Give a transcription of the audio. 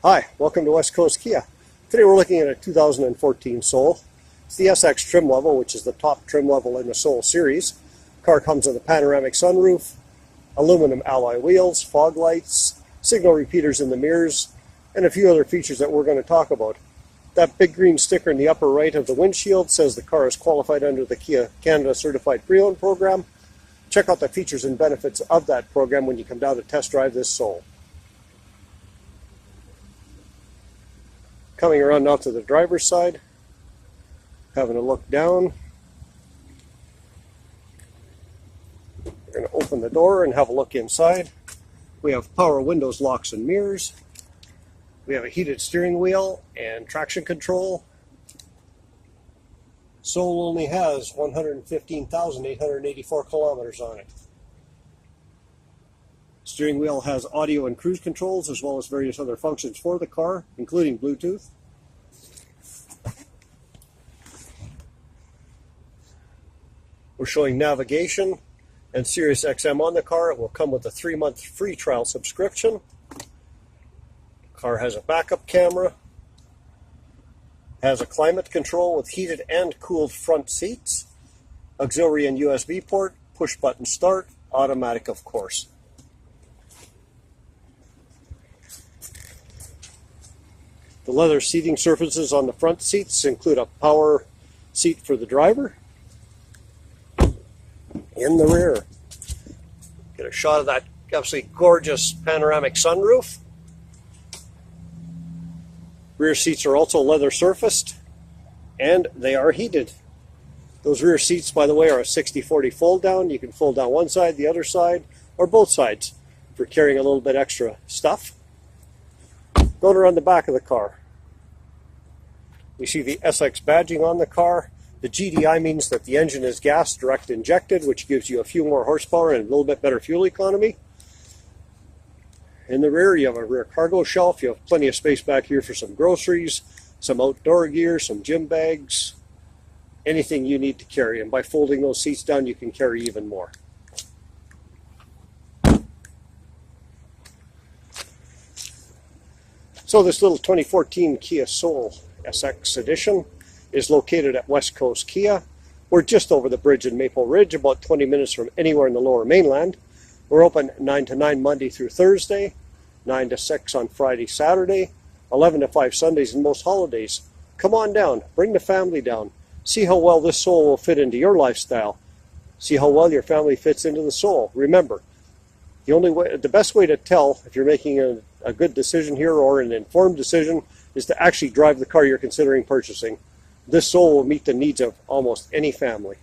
Hi, welcome to West Coast Kia. Today we're looking at a 2014 Soul. It's the SX trim level, which is the top trim level in the Soul series. The car comes with a panoramic sunroof, aluminum alloy wheels, fog lights, signal repeaters in the mirrors, and a few other features that we're going to talk about. That big green sticker in the upper right of the windshield says the car is qualified under the Kia Canada Certified Pre-Owned program. Check out the features and benefits of that program when you come down to test drive this Soul. Coming around now to the driver's side, having a look down. We're going to open the door and have a look inside. We have power windows, locks, and mirrors. We have a heated steering wheel and traction control. Soul only has 115,884 kilometers on it. Steering wheel has audio and cruise controls as well as various other functions for the car, including Bluetooth. We're showing navigation and Sirius XM on the car. It will come with a 3-month free trial subscription. The car has a backup camera, has a climate control with heated and cooled front seats, auxiliary and USB port, push button start, automatic of course. The leather seating surfaces on the front seats include a power seat for the driver. In the rear, get a shot of that absolutely gorgeous panoramic sunroof. Rear seats are also leather surfaced and they are heated. Those rear seats, by the way, are a 60/40 fold down. You can fold down one side, the other side, or both sides for carrying a little bit extra stuff. Going around the back of the car, we see the SX badging on the car. The GDI means that the engine is gas direct injected, which gives you a few more horsepower and a little bit better fuel economy. In the rear, you have a rear cargo shelf. You have plenty of space back here for some groceries, some outdoor gear, some gym bags, anything you need to carry. And by folding those seats down, you can carry even more. So this little 2014 Kia Soul SX Edition is located at West Coast Kia. We're just over the bridge in Maple Ridge, about 20 minutes from anywhere in the Lower Mainland. We're open 9 to 9 Monday through Thursday, 9 to 6 on Friday, Saturday, 11 to 5 Sundays and most holidays. Come on down, bring the family down. See how well this Soul will fit into your lifestyle. See how well your family fits into the Soul. Remember, the best way to tell if you're making a good decision here or an informed decision is to actually drive the car you're considering purchasing. This Soul will meet the needs of almost any family.